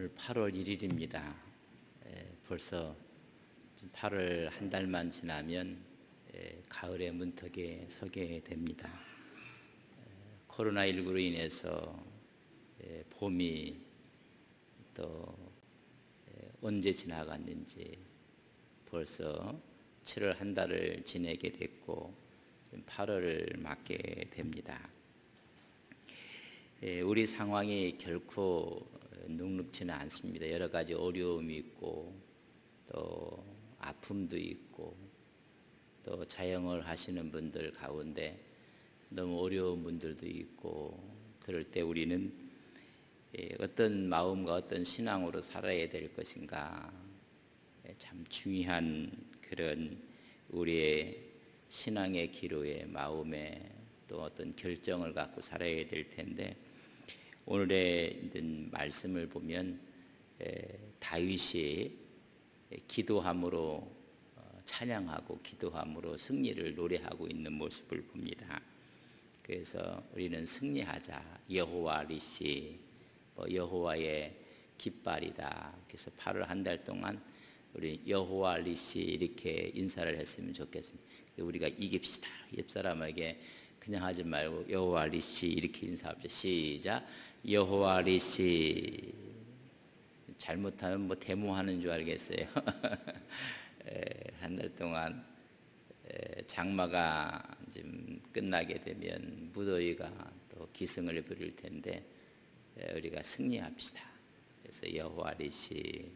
오늘 8월 1일입니다. 벌써 8월 한 달만 지나면 가을의 문턱에 서게 됩니다. 코로나19로 인해서 봄이 또 언제 지나갔는지 벌써 7월 한 달을 지내게 됐고 8월을 맞게 됩니다. 우리 상황이 결코 눅눅지는 않습니다. 여러 가지 어려움이 있고 또 아픔도 있고 또 자영을 하시는 분들 가운데 너무 어려운 분들도 있고 그럴 때 우리는 어떤 마음과 어떤 신앙으로 살아야 될 것인가 참 중요한 그런 우리의 신앙의 기로에 마음에 또 어떤 결정을 갖고 살아야 될 텐데 오늘의 말씀을 보면 다윗이 기도함으로 찬양하고 기도함으로 승리를 노래하고 있는 모습을 봅니다. 그래서 우리는 승리하자. 여호와 리시, 여호와의 깃발이다. 그래서 8월 한 달 동안 우리 여호와 리시 이렇게 인사를 했으면 좋겠습니다. 우리가 이깁시다. 옆 사람에게 그냥 하지 말고 여호와 리시 이렇게 인사합시다. 시작. 여호와 리시. 잘못하면 데모하는 줄 알겠어요. 한 달 동안 장마가 좀 끝나게 되면 무더위가 또 기승을 부릴 텐데 우리가 승리합시다. 그래서 여호와 리시.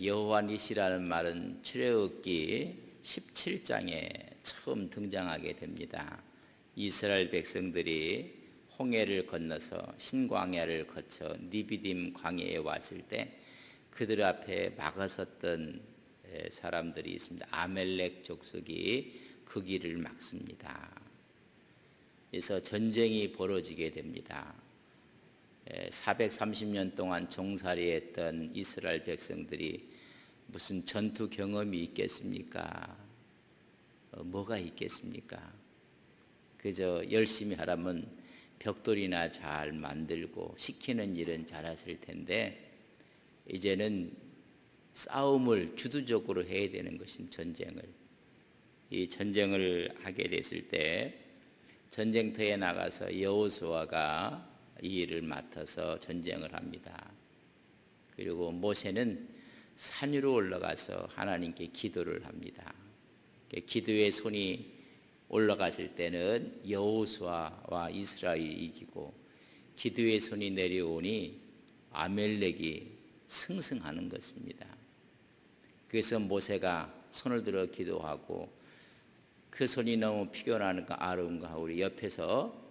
여호와 니시라는 말은 출애굽기 17장에 처음 등장하게 됩니다. 이스라엘 백성들이 홍해를 건너서 신광야를 거쳐 니비딤 광야에 왔을 때 그들 앞에 막아섰던 사람들이 있습니다. 아멜렉 족속이 그 길을 막습니다. 그래서 전쟁이 벌어지게 됩니다. 430년 동안 종살이했던 이스라엘 백성들이 무슨 전투 경험이 있겠습니까? 뭐가 있겠습니까? 그저 열심히 하라면 벽돌이나 잘 만들고 시키는 일은 잘하실 텐데 이제는 싸움을 주도적으로 해야 되는 것인 전쟁을. 이 전쟁을 하게 됐을 때 전쟁터에 나가서 여호수아가 이 일을 맡아서 전쟁을 합니다. 그리고 모세는 산 위로 올라가서 하나님께 기도를 합니다. 기도의 손이 올라갔을 때는 여호수아와 이스라엘이 이기고 기도의 손이 내려오니 아멜렉이 승승하는 것입니다. 그래서 모세가 손을 들어 기도하고 그 손이 너무 피곤하니까 아론과 우리 옆에서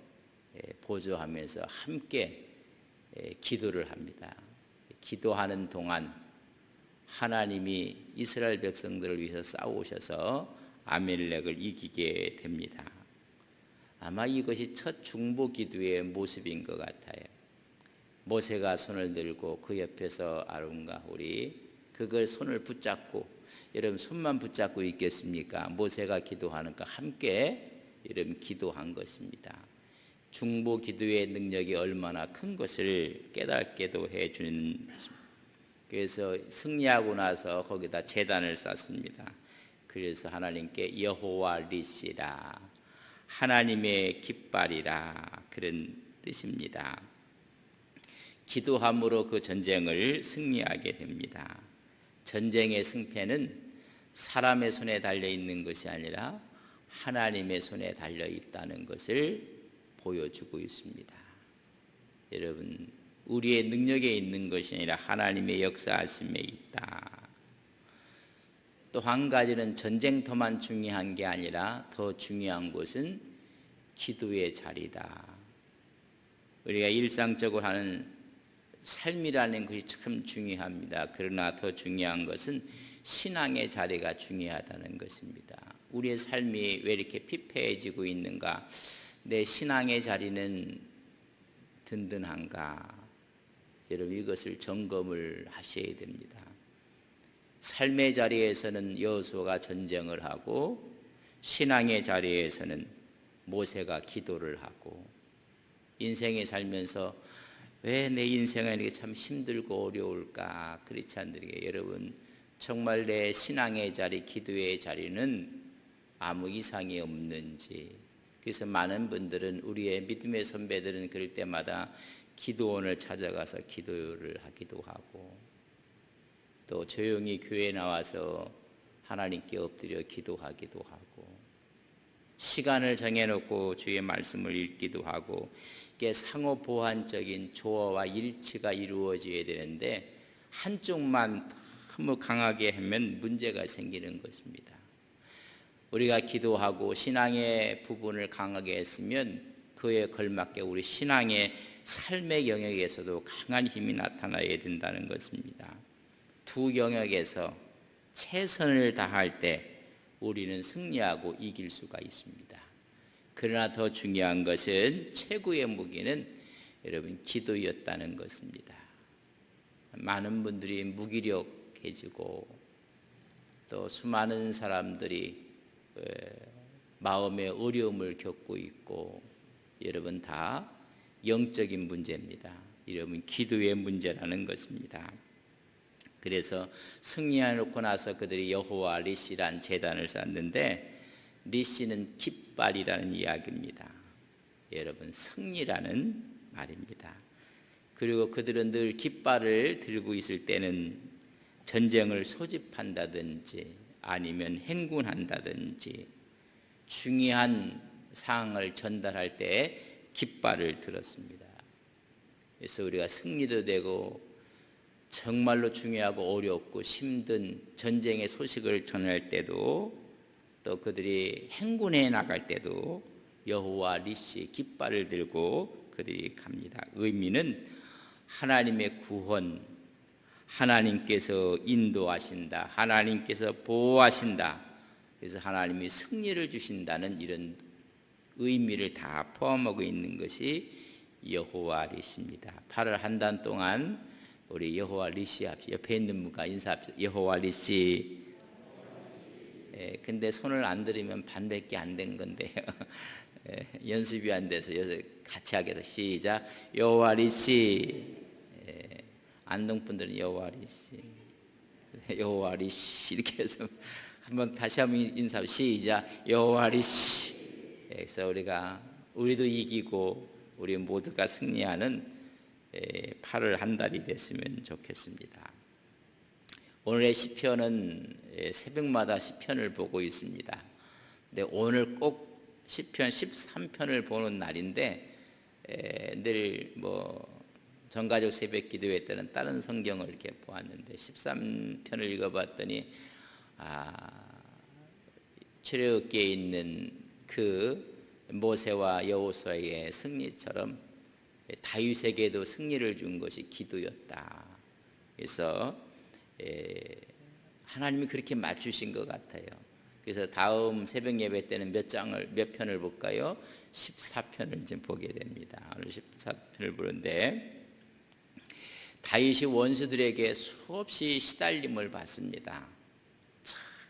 보조하면서 함께 기도를 합니다. 기도하는 동안 하나님이 이스라엘 백성들을 위해서 싸우셔서 아멜렉을 이기게 됩니다. 아마 이것이 첫 중보 기도의 모습인 것 같아요. 모세가 손을 들고 그 옆에서 아론과 홀이 그걸 손을 붙잡고, 여러분 손만 붙잡고 있겠습니까? 모세가 기도하니까 함께 여러분 기도한 것입니다. 중보 기도의 능력이 얼마나 큰 것을 깨닫게도 해주는. 그래서 승리하고 나서 거기다 제단을 쌓습니다. 그래서 하나님께 여호와 리시라, 하나님의 깃발이라, 그런 뜻입니다. 기도함으로 그 전쟁을 승리하게 됩니다. 전쟁의 승패는 사람의 손에 달려 있는 것이 아니라 하나님의 손에 달려 있다는 것을 보여주고 있습니다. 여러분, 우리의 능력에 있는 것이 아니라 하나님의 역사하심에 있다. 또 한 가지는 전쟁터만 중요한 게 아니라 더 중요한 것은 기도의 자리다. 우리가 일상적으로 하는 삶이라는 것이 참 중요합니다. 그러나 더 중요한 것은 신앙의 자리가 중요하다는 것입니다. 우리의 삶이 왜 이렇게 피폐해지고 있는가? 내 신앙의 자리는 든든한가? 여러분, 이것을 점검을 하셔야 됩니다. 삶의 자리에서는 여호수아가 전쟁을 하고 신앙의 자리에서는 모세가 기도를 하고 인생에 살면서 왜 내 인생은 이렇게 참 힘들고 어려울까? 그렇지 않으리게 여러분, 정말 내 신앙의 자리, 기도의 자리는 아무 이상이 없는지. 그래서 많은 분들은, 우리의 믿음의 선배들은 그럴 때마다 기도원을 찾아가서 기도를 하기도 하고, 또 조용히 교회에 나와서 하나님께 엎드려 기도하기도 하고, 시간을 정해놓고 주의 말씀을 읽기도 하고, 이게 상호 보완적인 조화와 일치가 이루어져야 되는데 한쪽만 너무 강하게 하면 문제가 생기는 것입니다. 우리가 기도하고 신앙의 부분을 강하게 했으면 그에 걸맞게 우리 신앙의 삶의 영역에서도 강한 힘이 나타나야 된다는 것입니다. 두 영역에서 최선을 다할 때 우리는 승리하고 이길 수가 있습니다. 그러나 더 중요한 것은, 최고의 무기는 여러분 기도였다는 것입니다. 많은 분들이 무기력해지고 또 수많은 사람들이 마음의 어려움을 겪고 있고, 여러분 다 영적인 문제입니다. 여러분 기도의 문제라는 것입니다. 그래서 승리해놓고 나서 그들이 여호와 리시란 제단을 쌓았는데, 리시는 깃발이라는 이야기입니다. 여러분 승리라는 말입니다. 그리고 그들은 늘 깃발을 들고 있을 때는 전쟁을 소집한다든지 아니면 행군한다든지 중요한 사항을 전달할 때 깃발을 들었습니다. 그래서 우리가 승리도 되고 정말로 중요하고 어렵고 힘든 전쟁의 소식을 전할 때도, 또 그들이 행군해 나갈 때도 여호와 리시 깃발을 들고 그들이 갑니다. 의미는 하나님의 구원, 하나님께서 인도하신다, 하나님께서 보호하신다, 그래서 하나님이 승리를 주신다는 이런 의미를 다 포함하고 있는 것이 여호와 리시입니다. 8월 한 달 동안 우리 여호와 리시 합시다. 옆에 있는 분과 인사합시다. 여호와 리시. 근데 손을 안 들으면 반밖에 안 된 건데요. 연습이 안 돼서 같이 하게 해서 시작. 여호와 리시. 안동 분들은 여호와 리시. 여호와 리시 이렇게 해서 한번 다시 한번 인사 시작. 여호와 리시. 그래서 우리도 이기고 우리 모두가 승리하는 8월 한 달이 됐으면 좋겠습니다. 오늘의 시편은 새벽마다 시편을 보고 있습니다. 근데 오늘 꼭 시편 13편을 보는 날인데, 늘 전가족 새벽 기도회 때는 다른 성경을 이렇게 보았는데 13편을 읽어봤더니 출애굽기에 있는 그 모세와 여호수아의 승리처럼 다윗에게도 승리를 준 것이 기도였다. 그래서 하나님이 그렇게 맞추신 것 같아요. 그래서 다음 새벽 예배 때는 몇 편을 볼까요? 14편을 이제 보게 됩니다. 오늘 14편을 보는데, 다윗이 원수들에게 수없이 시달림을 받습니다.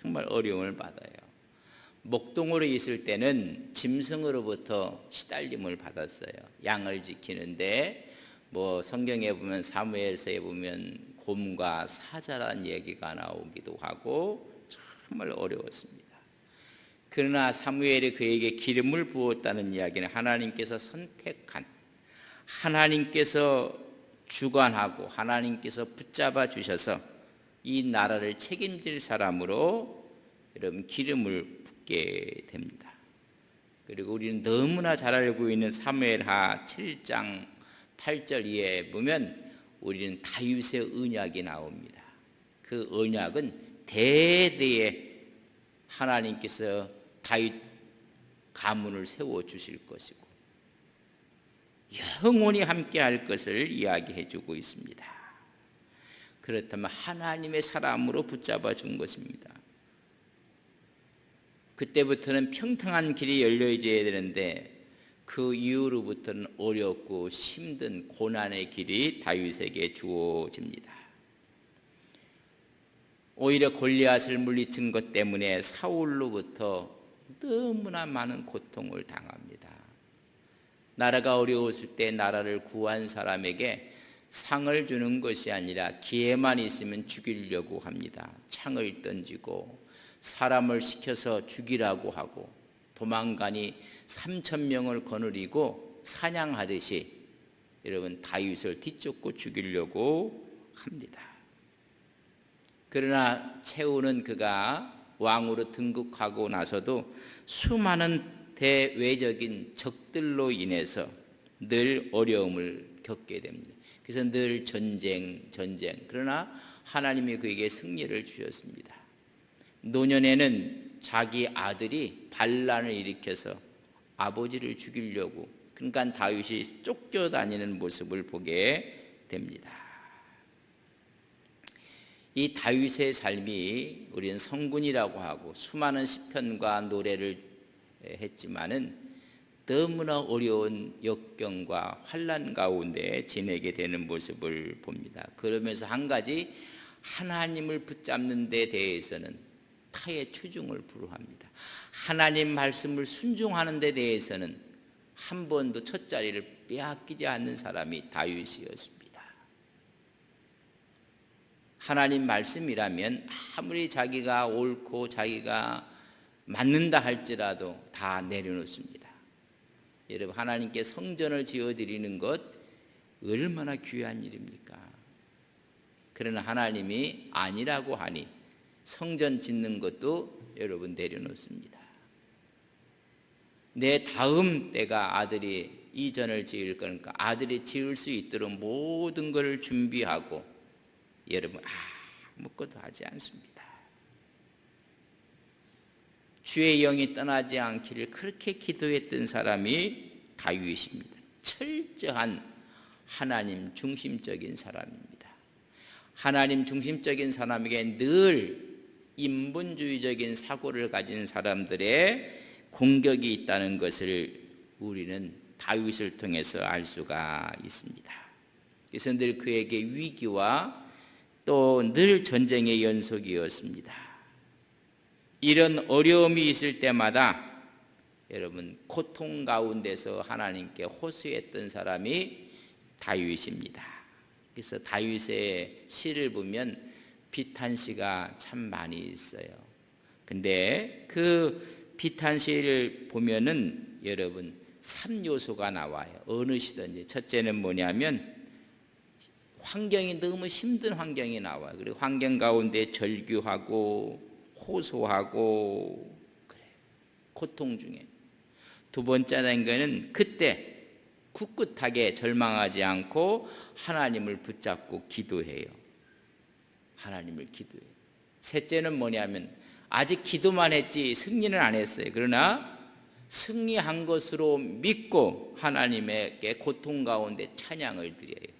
정말 어려움을 받아요. 목동으로 있을 때는 짐승으로부터 시달림을 받았어요. 양을 지키는데 성경에 보면, 사무엘서에 보면 곰과 사자라는 얘기가 나오기도 하고 정말 어려웠습니다. 그러나 사무엘이 그에게 기름을 부었다는 이야기는 하나님께서 선택한, 하나님께서 주관하고 하나님께서 붙잡아 주셔서 이 나라를 책임질 사람으로 여러분 기름을 붓게 됩니다. 그리고 우리는 너무나 잘 알고 있는 사무엘하 7장 8절 이하에 보면 우리는 다윗의 언약이 나옵니다. 그 언약은 대대에 하나님께서 다윗 가문을 세워주실 것이고 영원히 함께할 것을 이야기해 주고 있습니다. 그렇다면 하나님의 사람으로 붙잡아 준 것입니다. 그때부터는 평탄한 길이 열려져야 되는데 그 이후로부터는 어렵고 힘든 고난의 길이 다윗에게 주어집니다. 오히려 골리앗을 물리친 것 때문에 사울로부터 너무나 많은 고통을 당합니다. 나라가 어려웠을 때 나라를 구한 사람에게 상을 주는 것이 아니라 기회만 있으면 죽이려고 합니다. 창을 던지고 사람을 시켜서 죽이라고 하고 도망가니 3,000명을 거느리고 사냥하듯이 여러분 다윗을 뒤쫓고 죽이려고 합니다. 그러나 채우는 그가 왕으로 등극하고 나서도 수많은 대외적인 적들로 인해서 늘 어려움을 겪게 됩니다. 그래서 늘 전쟁. 그러나 하나님이 그에게 승리를 주셨습니다. 노년에는 자기 아들이 반란을 일으켜서 아버지를 죽이려고, 그러니까 다윗이 쫓겨다니는 모습을 보게 됩니다. 이 다윗의 삶이 우리는 성군이라고 하고 수많은 시편과 노래를 했지만은 너무나 어려운 역경과 환난 가운데 지내게 되는 모습을 봅니다. 그러면서 한 가지, 하나님을 붙잡는 데 대해서는 타의 추중을 불허합니다. 하나님 말씀을 순종하는 데 대해서는 한 번도 첫 자리를 빼앗기지 않는 사람이 다윗이었습니다. 하나님 말씀이라면 아무리 자기가 옳고 자기가 맞는다 할지라도 다 내려놓습니다. 여러분, 하나님께 성전을 지어드리는 것 얼마나 귀한 일입니까? 그러나 하나님이 아니라고 하니 성전 짓는 것도 여러분 내려놓습니다. 내 다음 때가 아들이 이전을 지을 거니까 아들이 지을 수 있도록 모든 것을 준비하고 여러분 아무것도 하지 않습니다. 주의 영이 떠나지 않기를 그렇게 기도했던 사람이 다윗입니다. 철저한 하나님 중심적인 사람입니다. 하나님 중심적인 사람에게 늘 인본주의적인 사고를 가진 사람들의 공격이 있다는 것을 우리는 다윗을 통해서 알 수가 있습니다. 그래서 늘 그에게 위기와 또 늘 전쟁의 연속이었습니다. 이런 어려움이 있을 때마다 여러분 고통 가운데서 하나님께 호소했던 사람이 다윗입니다. 그래서 다윗의 시를 보면 비탄시가 참 많이 있어요. 근데 그 비탄시를 보면은 여러분 3요소가 나와요. 어느 시든지. 첫째는 뭐냐면 환경이 너무 힘든 환경이 나와요. 그리고 환경 가운데 절규하고 호소하고 그래요. 고통 중에. 두 번째는 거는 그때 굳굳하게 절망하지 않고 하나님을 붙잡고 기도해요. 하나님을 기도해요. 셋째는 뭐냐면 아직 기도만 했지 승리는 안 했어요. 그러나 승리한 것으로 믿고 하나님에게 고통 가운데 찬양을 드려요.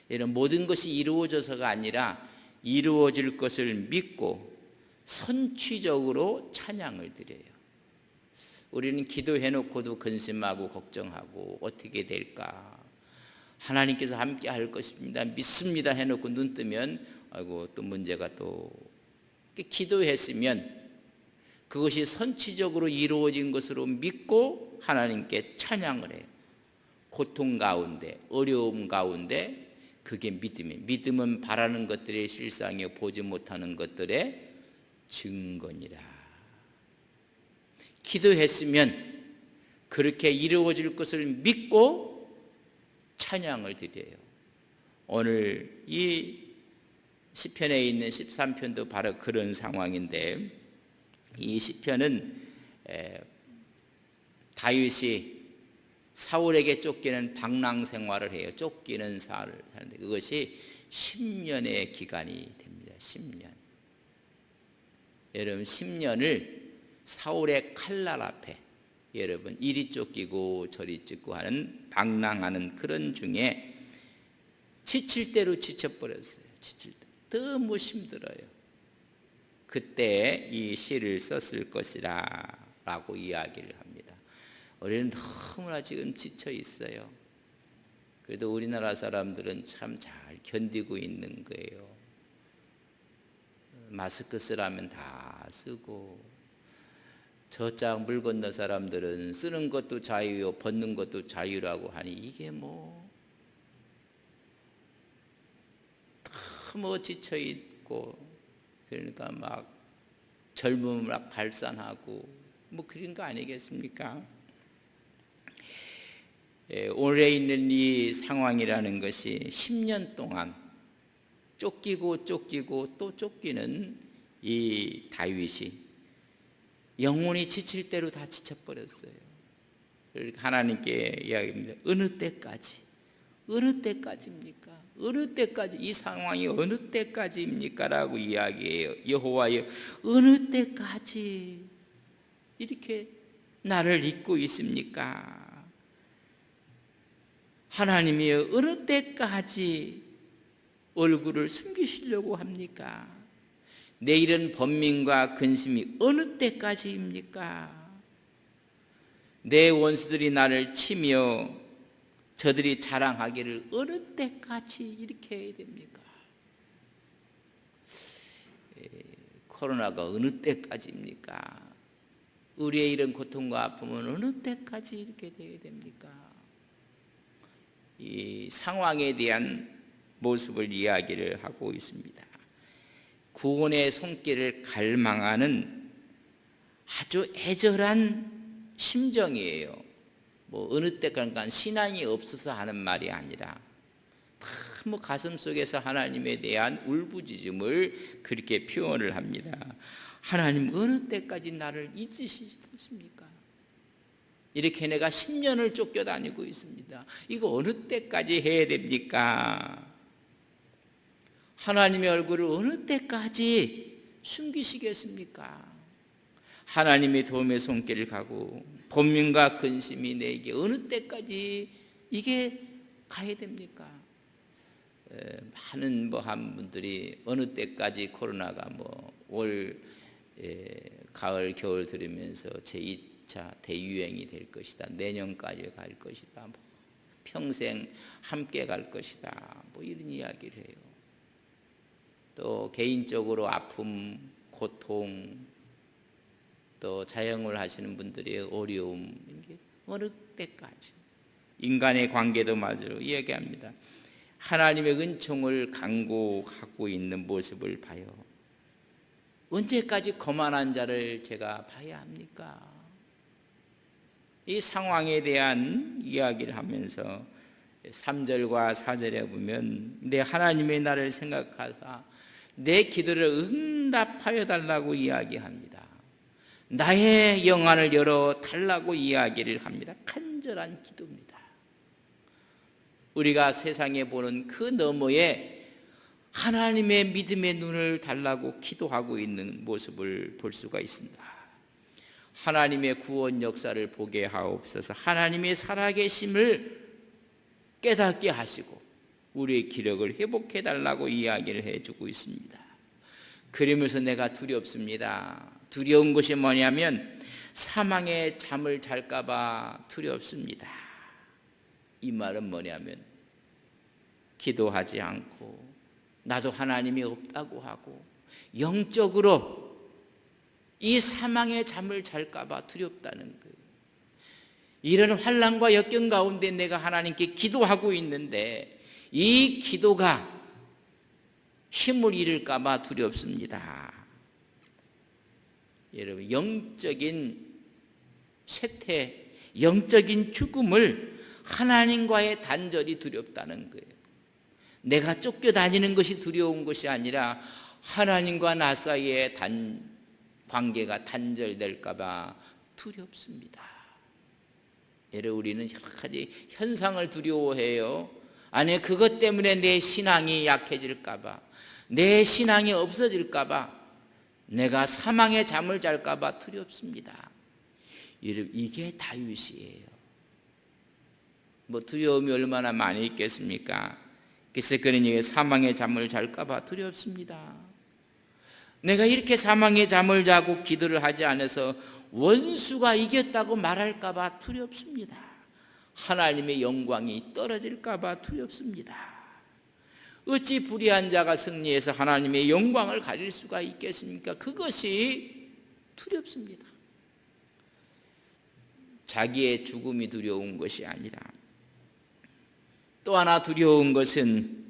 이런 모든 것이 이루어져서가 아니라 이루어질 것을 믿고 선취적으로 찬양을 드려요. 우리는 기도해놓고도 근심하고 걱정하고 어떻게 될까? 하나님께서 함께 할 것입니다. 믿습니다 해놓고 눈 뜨면 아이고 또 문제가 또 기도했으면 그것이 선취적으로 이루어진 것으로 믿고 하나님께 찬양을 해요. 고통 가운데 어려움 가운데 그게 믿음이에요. 믿음은 바라는 것들의 실상이요 보지 못하는 것들의 증거니라. 기도했으면 그렇게 이루어질 것을 믿고 찬양을 드려요. 오늘 이 시편에 있는 13편도 바로 그런 상황인데 이 시편은 다윗이 사울에게 쫓기는 방랑 생활을 해요. 쫓기는 생활을 하는데 그것이 10년의 기간이 됩니다. 10년. 여러분 10년을 사울의 칼날 앞에 여러분 이리 쫓기고 저리 쫓고 하는 방랑하는 그런 중에 지칠 대로 지쳐버렸어요. 지칠 때 너무 힘들어요. 그때 이 시를 썼을 것이라 라고 이야기를 합니다. 우리는 너무나 지금 지쳐 있어요. 그래도 우리나라 사람들은 참 잘 견디고 있는 거예요. 마스크 쓰라면 다 쓰고 저짝 물 건너 사람들은 쓰는 것도 자유요 벗는 것도 자유라고 하니 이게 뭐 너무 지쳐 있고 그러니까 막 젊음을 막 발산하고 뭐 그런 거 아니겠습니까? 올해 있는 이 상황이라는 것이 10년 동안 쫓기고 또 쫓기는 이 다윗이 영혼이 지칠 대로 다 지쳐버렸어요. 그러니까 하나님께 이야기합니다. 어느 때까지입니까? 어느 때까지 이 상황이 어느 때까지입니까? 라고 이야기해요. 여호와여 어느 때까지 이렇게 나를 잊고 있습니까? 하나님이 어느 때까지 얼굴을 숨기시려고 합니까? 내일은 번민과 근심이 어느 때까지입니까? 내 원수들이 나를 치며 저들이 자랑하기를 어느 때까지 이렇게 해야 됩니까? 코로나가 어느 때까지입니까? 우리의 이런 고통과 아픔은 어느 때까지 이렇게 돼야 됩니까? 이 상황에 대한 모습을 이야기를 하고 있습니다. 구원의 손길을 갈망하는 아주 애절한 심정이에요. 뭐 어느 때까지 신앙이 없어서 하는 말이 아니라 뭐 가슴 속에서 하나님에 대한 울부짖음을 그렇게 표현을 합니다. 하나님 어느 때까지 나를 잊으시겠습니까? 이렇게 내가 10년을 쫓겨다니고 있습니다. 이거 어느 때까지 해야 됩니까? 하나님의 얼굴을 어느 때까지 숨기시겠습니까? 하나님의 도움의 손길을 가고 번민과 근심이 내게 어느 때까지 이게 가야 됩니까? 많은 한 분들이 어느 때까지 코로나가 올 가을 겨울 들으면서 제2차 대유행이 될 것이다. 내년까지 갈 것이다. 평생 함께 갈 것이다. 이런 이야기를 해요. 또 개인적으로 아픔, 고통, 또 자영을 하시는 분들의 어려움, 이게 어느 때까지 인간의 관계도 마저로 이야기합니다. 하나님의 은총을 간구하고 있는 모습을 봐요. 언제까지 거만한 자를 제가 봐야 합니까? 이 상황에 대한 이야기를 하면서 3절과 4절에 보면 내 하나님의 나를 생각하사 내 기도를 응답하여 달라고 이야기합니다. 나의 영안을 열어 달라고 이야기를 합니다. 간절한 기도입니다. 우리가 세상에 보는 그 너머에 하나님의 믿음의 눈을 달라고 기도하고 있는 모습을 볼 수가 있습니다. 하나님의 구원 역사를 보게 하옵소서. 하나님의 살아계심을 깨닫게 하시고 우리의 기력을 회복해 달라고 이야기를 해주고 있습니다. 그러면서 내가 두렵습니다. 두려운 것이 뭐냐면 사망의 잠을 잘까 봐 두렵습니다. 이 말은 뭐냐면 기도하지 않고 나도 하나님이 없다고 하고 영적으로 이 사망의 잠을 잘까 봐 두렵다는 거예요. 이런 환난과 역경 가운데 내가 하나님께 기도하고 있는데 이 기도가 힘을 잃을까 봐 두렵습니다. 여러분, 영적인 쇠퇴, 영적인 죽음을 하나님과의 단절이 두렵다는 거예요. 내가 쫓겨다니는 것이 두려운 것이 아니라 하나님과 나 사이의 관계가 단절될까 봐 두렵습니다. 여러분, 우리는 여러 가지 현상을 두려워해요. 아니, 그것 때문에 내 신앙이 약해질까 봐, 내 신앙이 없어질까 봐, 내가 사망의 잠을 잘까 봐 두렵습니다. 여러분, 이게 다윗이에요. 두려움이 얼마나 많이 있겠습니까? 그래서 그러니 사망의 잠을 잘까 봐 두렵습니다. 내가 이렇게 사망의 잠을 자고 기도를 하지 않아서 원수가 이겼다고 말할까 봐 두렵습니다. 하나님의 영광이 떨어질까 봐 두렵습니다. 어찌 불의한 자가 승리해서 하나님의 영광을 가릴 수가 있겠습니까? 그것이 두렵습니다. 자기의 죽음이 두려운 것이 아니라 또 하나 두려운 것은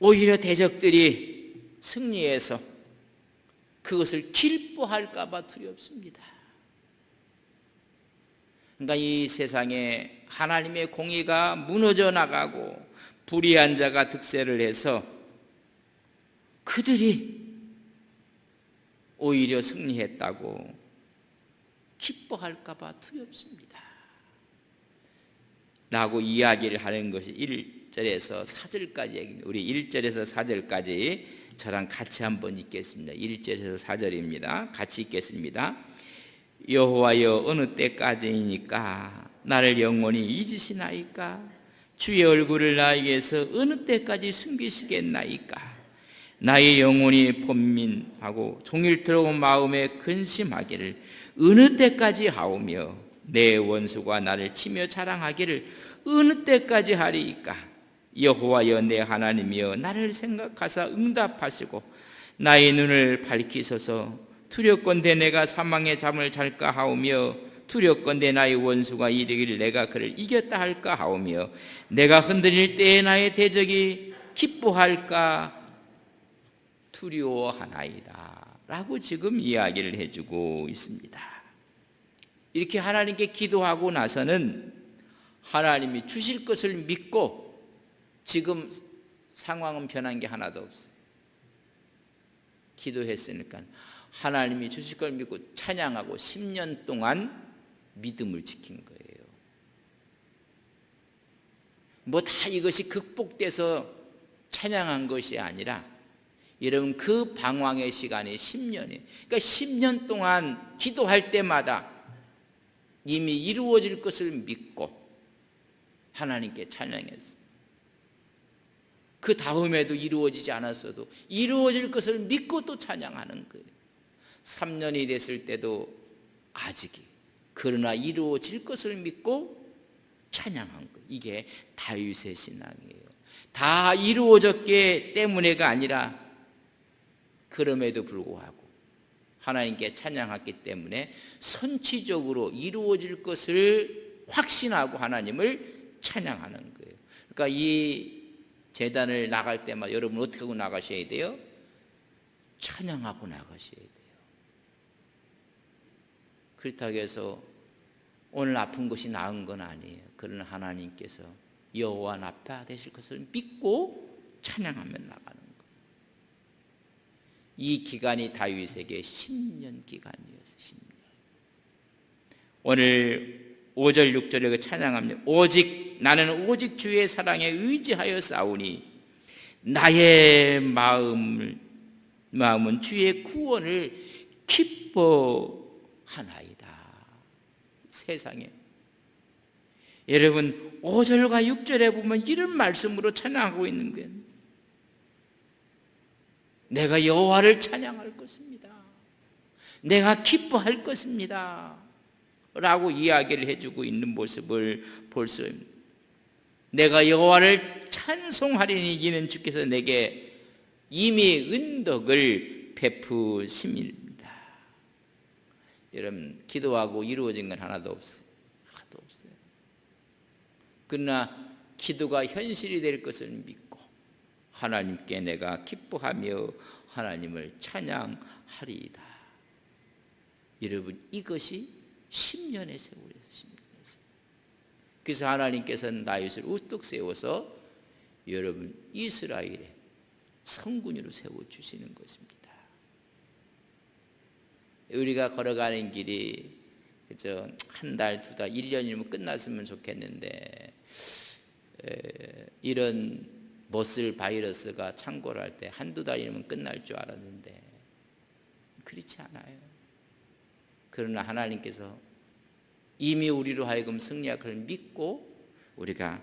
오히려 대적들이 승리해서 그것을 기뻐할까 봐 두렵습니다. 그러니까 이 세상에 하나님의 공의가 무너져 나가고 불의한 자가 득세를 해서 그들이 오히려 승리했다고 기뻐할까 봐 두렵습니다 라고 이야기를 하는 것이 1절에서 4절까지, 우리 1절에서 4절까지 저랑 같이 한번 읽겠습니다. 1절에서 4절입니다. 같이 읽겠습니다. 여호와여, 어느 때까지이니까 나를 영원히 잊으시나이까? 주의 얼굴을 나에게서 어느 때까지 숨기시겠나이까? 나의 영혼이 번민하고 종일토록 마음에 근심하기를 어느 때까지 하오며 내 원수가 나를 치며 자랑하기를 어느 때까지 하리이까? 여호와여, 내 하나님이여, 나를 생각하사 응답하시고 나의 눈을 밝히소서. 두렵건대 내가 사망의 잠을 잘까 하오며 두렵건대 나의 원수가 이르기를 내가 그를 이겼다 할까 하오며 내가 흔들릴 때에 나의 대적이 기뻐할까 두려워하나이다 라고 지금 이야기를 해주고 있습니다. 이렇게 하나님께 기도하고 나서는 하나님이 주실 것을 믿고, 지금 상황은 변한 게 하나도 없어요. 기도했으니까 하나님이 주실 걸 믿고 찬양하고 10년 동안 믿음을 지킨 거예요. 뭐 다 이것이 극복돼서 찬양한 것이 아니라, 여러분, 그 방황의 시간이 10년이에요. 그러니까 10년 동안 기도할 때마다 이미 이루어질 것을 믿고 하나님께 찬양했어요. 그 다음에도 이루어지지 않았어도 이루어질 것을 믿고 또 찬양하는 거예요. 3년이 됐을 때도 아직이, 그러나 이루어질 것을 믿고 찬양한 거예요. 이게 다윗의 신앙이에요. 다 이루어졌기 때문에가 아니라 그럼에도 불구하고 하나님께 찬양했기 때문에 선취적으로 이루어질 것을 확신하고 하나님을 찬양하는 거예요. 그러니까 이 제단을 나갈 때마다 여러분 어떻게 하고 나가셔야 돼요? 찬양하고 나가셔야 돼요. 그렇다고 해서 오늘 아픈 것이 나은 건 아니에요. 그러나 하나님께서 여호와 나파 되실 것을 믿고 찬양하며 나가는 거예요. 이 기간이 다윗에게 10년 기간이었어요. 10년. 오늘 5절 6절에 찬양합니다. 나는 오직 주의 사랑에 의지하여 싸우니 나의 마음은 주의 구원을 기뻐하나이다. 세상에 여러분 5절과 6절에 보면 이런 말씀으로 찬양하고 있는 거예요. 내가 여호와를 찬양할 것입니다. 내가 기뻐할 것입니다 라고 이야기를 해주고 있는 모습을 볼 수 있습니다. 내가 여호와를 찬송하리니 이는 주께서 내게 이미 은덕을 베푸심입니다. 여러분, 기도하고 이루어진 건 하나도 없어요. 하나도 없어요. 그러나 기도가 현실이 될 것을 믿고 하나님께 내가 기뻐하며 하나님을 찬양하리이다. 여러분, 이것이 10년의 세월이었어요. 10년의 세월. 그래서 하나님께서는 다윗을 우뚝 세워서 여러분 이스라엘의 성군으로 세워주시는 것입니다. 우리가 걸어가는 길이 그저 한 달, 두 달, 1년이면 끝났으면 좋겠는데 이런 머슬 바이러스가 창궐 할 때 한두 달이면 끝날 줄 알았는데 그렇지 않아요. 그러나 하나님께서 이미 우리로 하여금 승리할 것을 믿고 우리가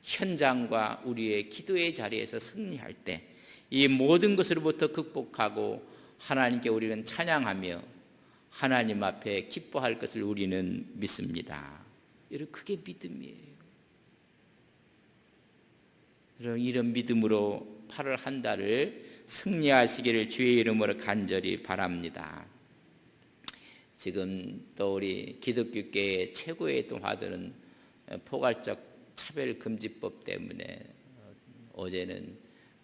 현장과 우리의 기도의 자리에서 승리할 때 이 모든 것으로부터 극복하고 하나님께 우리는 찬양하며 하나님 앞에 기뻐할 것을 우리는 믿습니다. 여러분, 그게 믿음이에요. 여러분, 이런 믿음으로 8월 한 달을 승리하시기를 주의 이름으로 간절히 바랍니다. 지금 또 우리 기독교계의 최고의 또 화두는 포괄적 차별금지법 때문에 어제는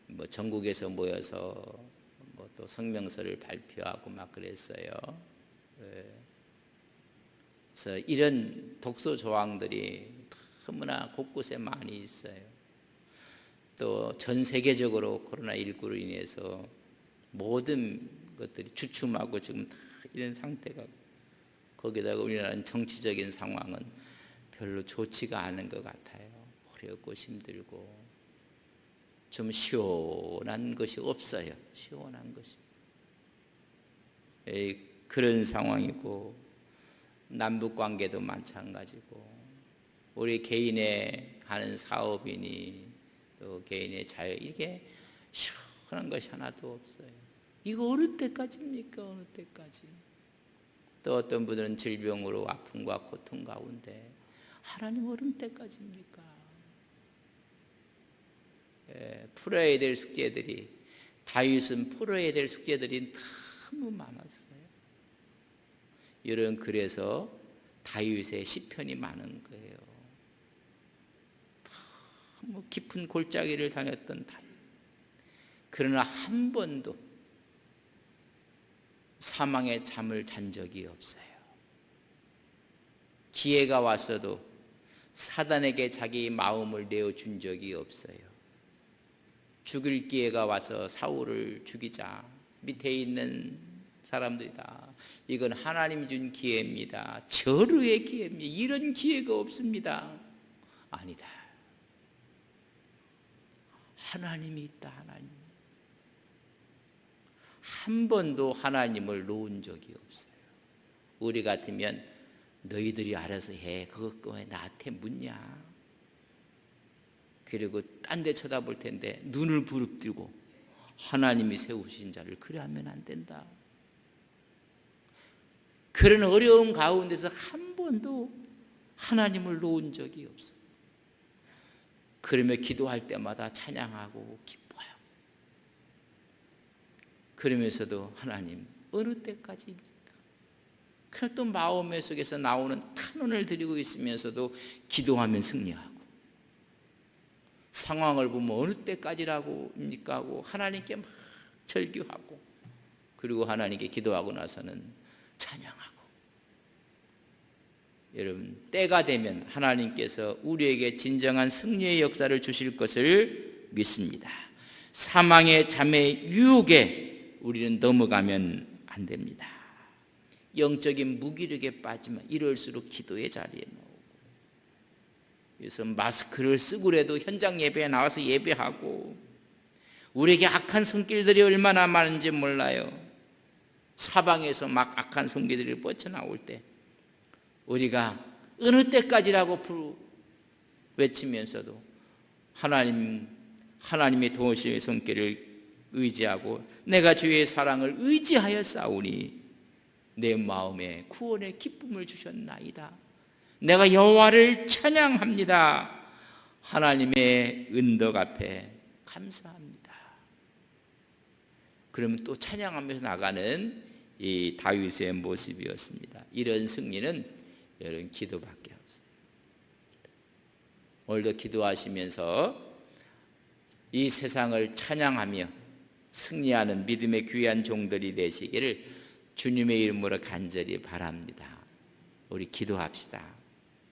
뭐 전국에서 모여서 뭐 또 성명서를 발표하고 막 그랬어요. 그래서 이런 독소 조항들이 너무나 곳곳에 많이 있어요. 또 전 세계적으로 코로나19로 인해서 모든 것들이 주춤하고 지금 다 이런 상태가, 거기다가 우리나라는 정치적인 상황은 별로 좋지가 않은 것 같아요. 어렵고 힘들고 좀 시원한 것이 없어요. 시원한 것이. 그런 상황이고 남북 관계도 마찬가지고 우리 개인의 하는 사업이니 또 개인의 자유, 이게 시원한 것이 하나도 없어요. 이거 어느 때까지입니까? 어느 때까지? 또 어떤 분들은 질병으로 아픔과 고통 가운데 하나님 어느 때까지입니까? 풀어야 될 숙제들이, 다윗은 풀어야 될 숙제들이 너무 많았어요. 이런, 그래서 다윗의 시편이 많은 거예요. 너무 깊은 골짜기를 다녔던 다윗. 그러나 한 번도 사망의 잠을 잔 적이 없어요. 기회가 왔어도 사단에게 자기 마음을 내어준 적이 없어요. 죽일 기회가 와서 사울을 죽이자, 밑에 있는 사람들이다, 이건 하나님이 준 기회입니다, 절호의 기회입니다, 이런 기회가 없습니다. 아니다, 하나님이 있다. 하나님 한 번도 하나님을 놓은 적이 없어요. 우리 같으면 너희들이 알아서 해, 그거 왜 나한테 묻냐, 그리고 딴 데 쳐다볼 텐데 눈을 부릅뜨고 하나님이 세우신 자를 그래 하면 안 된다. 그런 어려운 가운데서 한 번도 하나님을 놓은 적이 없어요. 그러며 기도할 때마다 찬양하고 기뻐요. 그러면서도 하나님 어느 때까지입니까? 그럼 또 마음의 속에서 나오는 탄원을 드리고 있으면서도 기도하면 승리하고, 상황을 보면 어느 때까지라고입니까 하고 하나님께 막 절규하고, 그리고 하나님께 기도하고 나서는 찬양하고. 여러분, 때가 되면 하나님께서 우리에게 진정한 승리의 역사를 주실 것을 믿습니다. 사망의 잠의 유혹에 우리는 넘어가면 안 됩니다. 영적인 무기력에 빠지면 이럴수록 기도의 자리에 나오고, 그래서 마스크를 쓰고라도 현장 예배에 나와서 예배하고, 우리에게 악한 손길들이 얼마나 많은지 몰라요. 사방에서 막 악한 손길들이 뻗쳐나올 때 우리가 어느 때까지라고 외치면서도 하나님의 도우심의 손길을 의지하고 내가 주의 사랑을 의지하여 싸우니 내 마음에 구원의 기쁨을 주셨나이다. 내가 여호와를 찬양합니다. 하나님의 은덕 앞에 감사합니다. 그러면 또 찬양하면서 나가는 이 다윗의 모습이었습니다. 이런 승리는 여러분 기도밖에 없어요. 오늘도 기도하시면서 이 세상을 찬양하며 승리하는 믿음의 귀한 종들이 되시기를 주님의 이름으로 간절히 바랍니다. 우리 기도합시다.